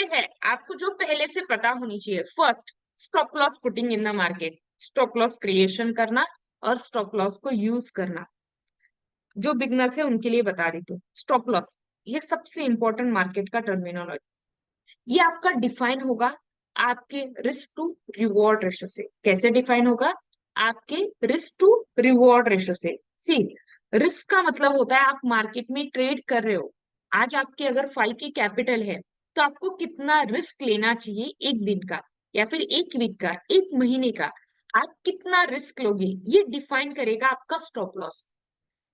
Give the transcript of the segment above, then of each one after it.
ये है आपको जो पहले से पता होनी चाहिए। First, stop loss putting in the market, stop loss creation करना और स्टॉप लॉस को यूज करना। जो बिगनर्स है उनके लिए बता देती हूँ, स्टॉप लॉस ये सबसे इंपॉर्टेंट मार्केट का टर्मिनोलॉजी। ये आपका डिफाइन होगा आपके रिस्क टू रिवॉर्ड रेशो से। कैसे डिफाइन होगा? आपके रिस्क टू रिवॉर्ड रेशो से। सी, रिस्क का मतलब होता है आप मार्केट में ट्रेड कर रहे हो, आज आपके अगर 5 की कैपिटल है तो आपको कितना रिस्क लेना चाहिए एक दिन का या फिर एक वीक का, एक महीने का, आप कितना रिस्क लोगे ये डिफाइन करेगा आपका स्टॉप लॉस।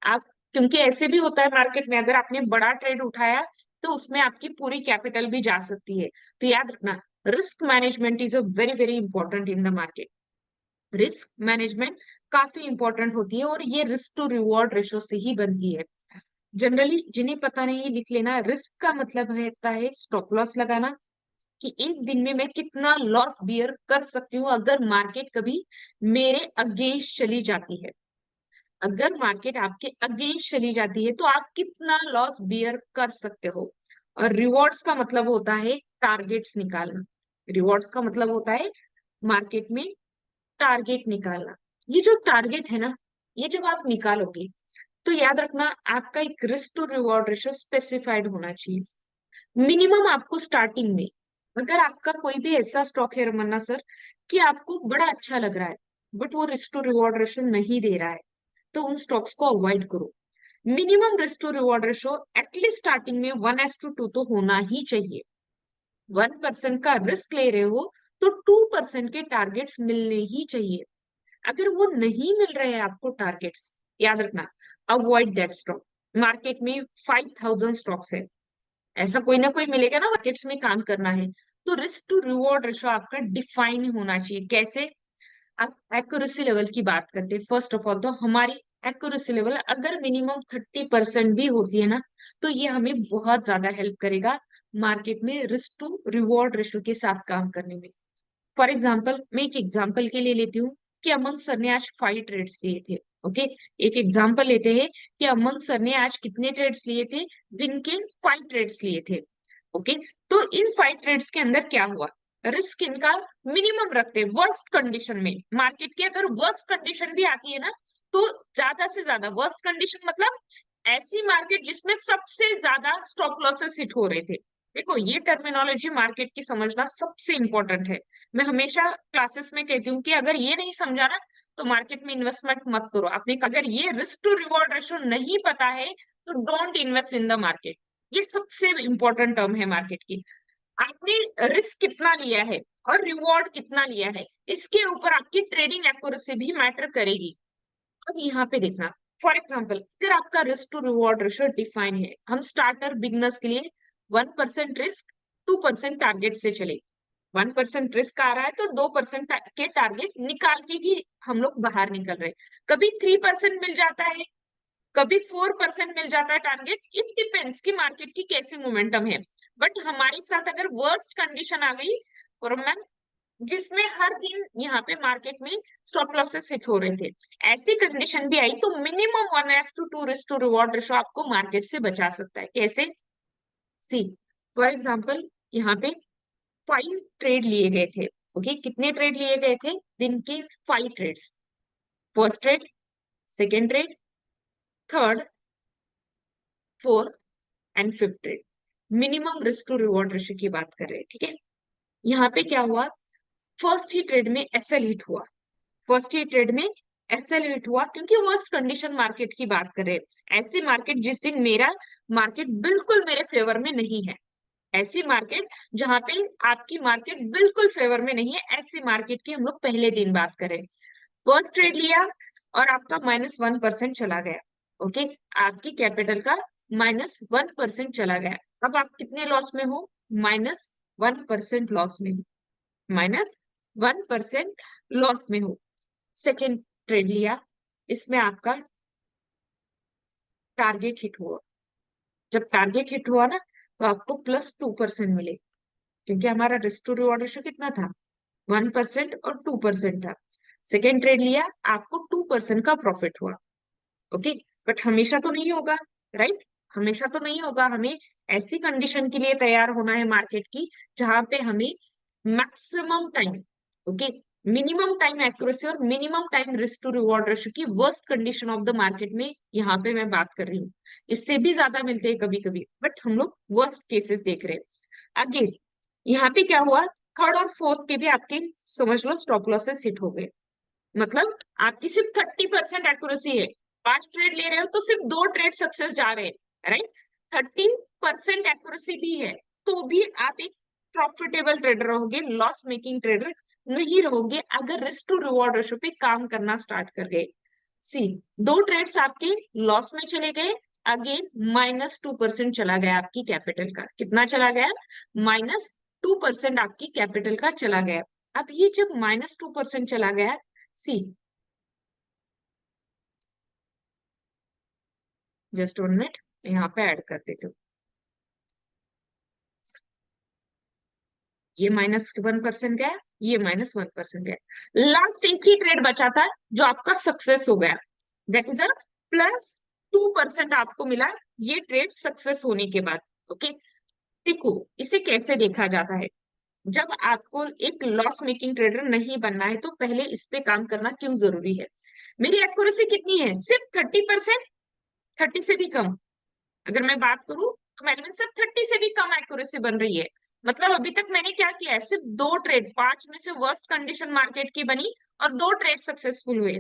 आप, क्योंकि ऐसे भी होता है मार्केट में, अगर आपने बड़ा ट्रेड उठाया तो उसमें आपकी पूरी कैपिटल भी जा सकती है। तो याद रखना, risk management is a very very important in the market. Risk management काफी इंपॉर्टेंट होती है और ये रिस्क टू रिवॉर्ड रेशो से ही बनती है। जनरली जिन्हें पता नहीं है लिख लेना, रिस्क का मतलब है स्टॉप लॉस लगाना, कि एक दिन में मैं कितना लॉस बियर कर सकती हूँ अगर मार्केट कभी मेरे अगेंस्ट चली जाती है। अगर मार्केट आपके अगेंस्ट चली जाती है तो आप कितना लॉस बियर कर सकते हो। और रिवॉर्ड्स का मतलब होता है टारगेट्स निकालना। रिवॉर्ड्स का मतलब होता है मार्केट में टारगेट निकालना। ये जो टारगेट है ना, ये जब आप निकालोगे तो याद रखना आपका एक risk to reward ratio specified होना चाहिए। मिनिमम आपको स्टार्टिंग में, अगर आपका कोई भी ऐसा स्टॉक है रमन्ना सर कि आपको बड़ा अच्छा लग रहा है बट वो रिस्क टू रिवॉर्ड रेशियो नहीं दे रहा है, तो उन स्टॉक्स को अवॉइड करो। Minimum risk to reward ratio at least starting में 1:2 तो होना ही चाहिए। 1% का रिस्क ले रहे हो तो 2% के टारगेट्स मिलने ही चाहिए। अगर वो नहीं मिल रहे हैं आपको टारगेट्स, याद रखना, अवॉइड दैट स्टॉक। मार्केट में 5000 स्टॉक्स है, ऐसा कोई ना कोई मिलेगा ना, मार्केट्स में काम करना है तो रिस्क टू रिवॉर्ड रेशो आपका डिफाइन होना चाहिए। कैसे? आप एक्यूरेसी लेवल की बात करते हैं, फर्स्ट ऑफ ऑल तो हमारी एक्यूरेसी लेवल अगर मिनिमम 30% भी होती है ना, तो ये हमें बहुत ज्यादा हेल्प करेगा मार्केट में रिस्क टू रिवॉर्ड रेशो के साथ काम करने में। फॉर एग्जाम्पल, मैं एक एग्जाम्पल के लिए लेती हूँ कि अमन सर ने आज 5 ट्रेड्स लिए थे। ओके, एक एग्जाम्पल लेते हैं कि अमन सर ने आज कितने ट्रेड्स लिए थे? दिन के 5 ट्रेड्स लिए थे। ओके, तो इन 5 ट्रेड्स के अंदर क्या हुआ? रिस्क इनका मिनिमम रखते हैं। वर्स्ट कंडीशन में, मार्केट की अगर वर्स्ट कंडीशन भी आती है ना, तो ज्यादा से ज्यादा वर्स्ट कंडीशन मतलब ऐसी मार्केट जिसमें सबसे ज्यादा स्टॉप लॉसेस हिट हो रहे थे। देखो, ये टर्मिनोलॉजी मार्केट की समझना सबसे इंपॉर्टेंट है। मैं हमेशा क्लासेस में कहती हूँ कि अगर ये नहीं समझा ना तो मार्केट में इन्वेस्टमेंट मत करो। आपने अगर ये रिस्क टू रिवॉर्ड रेशो नहीं पता है तो don't invest in the market. ये सबसे इंपॉर्टेंट टर्म है मार्केट की। आपने रिस्क कितना लिया है और रिवॉर्ड कितना लिया है, इसके ऊपर आपकी ट्रेडिंग एक्यूरेसी भी मैटर करेगी। अब यहाँ पे देखना, फॉर एग्जाम्पल अगर आपका risk to reward ratio define है, हम स्टार्टर बिगनर्स के लिए 1% रिस्क 2% टारगेट से चले। 1% रिस्क आ रहा है तो 2% के टारगेट निकाल के ही हम लोग बाहर निकल रहे। कभी 3% मिल जाता है, कभी 4% मिल जाता है टारगेट, इट डिपेंड्स कि मार्केट की कैसी मोमेंटम है। बट हमारे साथ अगर वर्स्ट कंडीशन आ गई और मैम जिसमें हर दिन यहाँ पे मार्केट में स्टॉप लॉसेस हिट हो रहे थे, ऐसी कंडीशन भी आई तो minimum 1:2 risk to reward ratio आपको मार्केट से बचा सकता है। कैसे? सी, फॉर एग्जाम्पल यहाँ पे 5 ट्रेड लिए गए थे। ओके, कितने ट्रेड लिए गए थे? दिन के 5 trades. First trade, second trade, third, fourth and fifth trade. Minimum risk to reward ratio की बात कर रहे हैं, ठीक है। यहाँ पे क्या हुआ? फर्स्ट ही ट्रेड में एसएल हिट हुआ। फर्स्ट ही ट्रेड में एसएल हिट हुआ क्योंकि वर्स्ट कंडीशन मार्केट की बात करें, ऐसी मार्केट जिस दिन मेरा मार्केट बिल्कुल मेरे फेवर में नहीं है, ऐसी मार्केट जहां पे आपकी मार्केट बिल्कुल फेवर में नहीं है, ऐसी मार्केट की हम लोग पहले दिन बात करें। फर्स्ट ट्रेड लिया और आपका -1% चला गया। ओके, आपकी कैपिटल का -1% चला गया। अब आप कितने लॉस में हो? -1% लॉस में हो। -1% लॉस में हो। सेकेंड ट्रेड लिया, इसमें आपका टारगेट हिट हुआ। जब टारगेट हिट हुआ ना तो आपको +2% मिले, क्योंकि हमारा रिस्क टू रिवॉर्ड रेशियो कितना था? 1% और 2% था। सेकेंड ट्रेड लिया, आपको 2% का प्रॉफिट हुआ। ओके, बट हमेशा तो नहीं होगा, राइट? हमेशा तो नहीं होगा, हमें ऐसी कंडीशन के लिए तैयार होना है मार्केट की जहां पे हमें maximum time, okay, minimum time accuracy और minimum time risk to reward ratio की worst condition of the market में यहाँ पे मैं बात कर रही हूँ। इससे भी ज्यादा मिलते हैं कभी कभी, बट हम लोग वर्स्ट केसेस देख रहे हैं। अगेन यहाँ पे क्या हुआ, थर्ड और फोर्थ के भी आपके समझ लो स्टॉप लॉसेस हिट हो गए। मतलब आपकी सिर्फ 30% एक्यूरेसी है, 5 ट्रेड ले रहे हो तो सिर्फ 2 ट्रेड सक्सेस जा रहे हैं, राइट। 30% एक्यूरेसी भी है तो भी आप एक प्रॉफिटेबल ट्रेडर रहोगे, लॉस मेकिंग ट्रेडर नहीं रहोगे अगर रिस्क टू रिवॉर्ड रेशो पे काम करना स्टार्ट कर गए। सी, 2 ट्रेड्स आपके लॉस में चले गए, अगेन -2% चला गया आपकी कैपिटल का। कितना चला गया? -2% आपकी कैपिटल का चला गया। अब ये जब -2% चला गया, सी, जस्ट 1 मिनट, यहाँ पे ऐड कर देते हो। ये -1% गया, ये -1% गया। लास्ट एक ही ट्रेड बचा था जो आपका सक्सेस हो गया, दैट इज अ +2% आपको मिला ये ट्रेड सक्सेस होने के बाद। ओके, देखो इसे कैसे देखा जाता है। जब आपको एक लॉस मेकिंग ट्रेडर नहीं बनना है तो पहले इस पे काम करना क्यों जरूरी है। मेरी एक्यूरेसी कितनी है? सिर्फ 30%, 30 से भी कम। अगर मैं बात करूं तो मेरे में सिर्फ 30 से भी कम एक्यूरेसी बन रही है। मतलब अभी तक मैंने क्या किया है, सिर्फ 2 ट्रेड, 5 में से वर्स्ट कंडीशन मार्केट की बनी और 2 ट्रेड सक्सेसफुल हुए।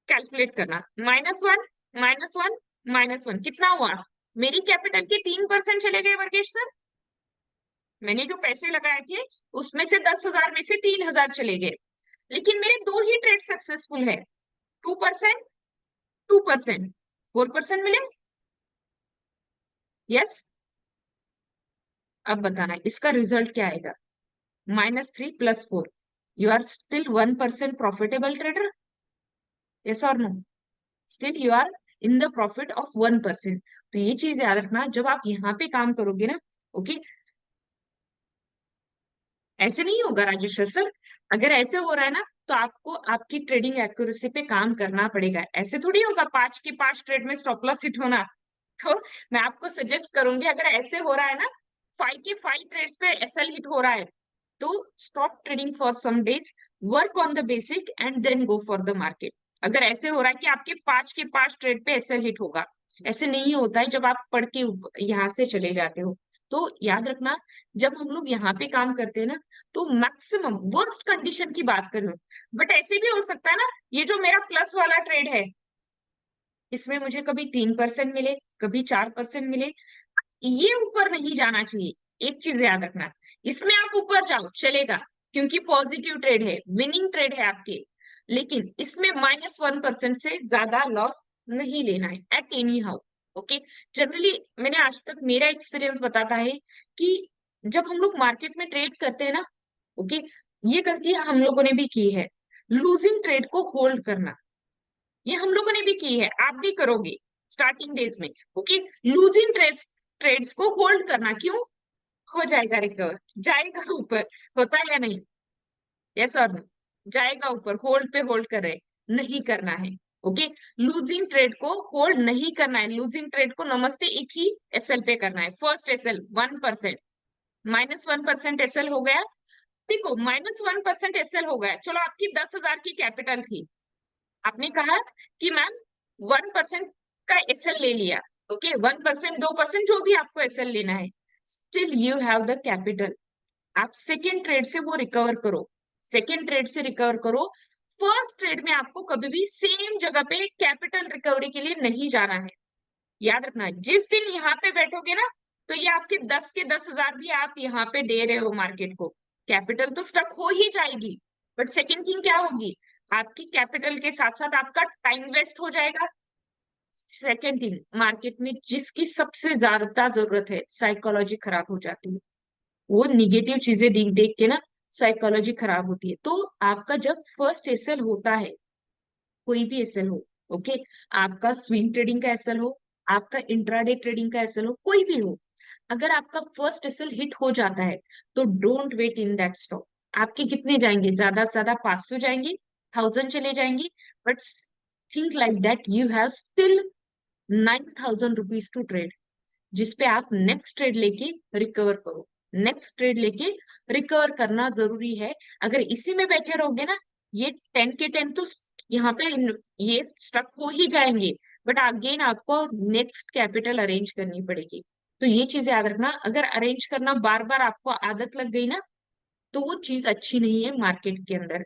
कैलकुलेट करना, -1, -1, -1 कितना हुआ? मेरी कैपिटल के 3% चले गए वर्गेश सर। मैंने जो पैसे लगाए थे उसमें से 10,000 में से 3,000 चले गए, लेकिन मेरे 2 ही ट्रेड सक्सेसफुल है। 2%, 2%, 4% मिले। यस, अब बताना इसका रिजल्ट क्या आएगा। -3 + 4, you are still 1% profitable trader, yes और no? Still you are in the profit of 1%। तो ये चीज याद रखना जब आप यहाँ पे काम करोगे ना। ओके, ऐसे नहीं होगा राजेश्वर सर। अगर ऐसे हो रहा है ना तो आपको आपकी ट्रेडिंग एक्यूरेसी पे काम करना पड़ेगा। ऐसे थोड़ी होगा 5 के 5 ट्रेड में स्टॉप लॉस हिट होना। तो मैं आपको सजेस्ट करूंगी, अगर ऐसे हो रहा है ना, 5 के 5 ट्रेड्स पे एसएल हिट हो रहा है, तो stop trading for some days, work on the basic and then go for the market. अगर ऐसे हो रहा है कि आपके 5 के 5 ट्रेड पे एसएल हिट होगा, ऐसे नहीं होता है जब आप पढ़ के यहाँ से चले जाते हो। तो याद रखना, जब हम लोग यहाँ पे काम करते हैं ना, तो मैक्सिमम वर्स्ट कंडीशन की बात कर रही हूँ, बट ऐसे भी हो सकता है ना, ये जो मेरा प्लस वाला ट्रेड है इसमें मुझे कभी 3% मिले, कभी 4% मिले, ये ऊपर नहीं जाना चाहिए। एक चीज याद रखना, इसमें आप ऊपर जाओ चलेगा क्योंकि पॉजिटिव ट्रेड है, विनिंग ट्रेड है आपके, लेकिन इसमें -1% से ज्यादा लॉस नहीं लेना है at any how. Okay, generally मैंने आज तक मेरा एक्सपीरियंस बताता है कि जब हम लोग मार्केट में ट्रेड करते हैं ना, ओके, ये गलती हम लोगों ने भी की है, लूजिंग ट्रेड को होल्ड करना। ये हम लोगों ने भी की है, आप भी करोगे स्टार्टिंग डेज में। ओके, लूजिंग ट्रेड्स को होल्ड करना, क्यों? हो जाएगा रिकवर, जाएगा ऊपर, होता है या नहीं? यस और नो? जाएगा ऊपर, होल्ड पे होल्ड कर रहे, नहीं करना है। ओके, लूजिंग ट्रेड को होल्ड नहीं करना है, लूजिंग ट्रेड को नमस्ते एक ही एसएल पे करना है। फर्स्ट एसएल 1%, -1% एसएल हो गया। देखो -1% एसएल हो गया, चलो आपकी 10,000 की कैपिटल थी, आपने कहा कि मैम 1% का एसएल ले लिया। ओके, 1%, 2% जो भी आपको एसएल लेना है, still you have the capital. आप सेकेंड ट्रेड से वो रिकवर करो, सेकेंड ट्रेड से रिकवर करो। फर्स्ट ट्रेड में आपको कभी भी सेम जगह पे कैपिटल रिकवरी के लिए नहीं जाना है। याद रखना, जिस दिन यहाँ पे बैठोगे ना, तो ये आपके 10 के 10,000 भी आप यहाँ पे दे रहे हो मार्केट को, कैपिटल तो स्टक हो ही जाएगी, बट सेकेंड थिंग क्या होगी, आपकी कैपिटल के साथ साथ आपका टाइम वेस्ट हो जाएगा। सेकेंड थिंग, मार्केट में जिसकी सबसे ज्यादा जरूरत है, साइकोलॉजी खराब हो जाती है। वो निगेटिव चीजें देख देख के ना साइकोलॉजी खराब होती है। तो आपका जब फर्स्ट एसएल होता है, कोई भी एसएल हो, ओके, आपका स्विंग ट्रेडिंग का एसएल हो, आपका इंट्राडे ट्रेडिंग का एसएल हो, कोई भी हो, अगर आपका फर्स्ट एसएल हिट हो जाता है तो don't wait in that stock. आपके कितने जाएंगे? ज्यादा से ज्यादा 500 जाएंगे, 1000 चले जाएंगे, but think like that, you have still 9,000 rupees to trade, जिसपे आप नेक्स्ट ट्रेड लेके रिकवर करो। नेक्स्ट ट्रेड लेके रिकवर करना जरूरी है। अगर इसी में बैठे रहोगे ना, ये 10 के 10 तो यहाँ पे ये स्टक हो ही जाएंगे, बट अगेन आपको नेक्स्ट कैपिटल अरेंज करनी पड़ेगी। तो ये चीज याद रखना, अगर अरेंज करना बार बार आपको आदत लग गई ना, तो वो चीज अच्छी नहीं है मार्केट के अंदर।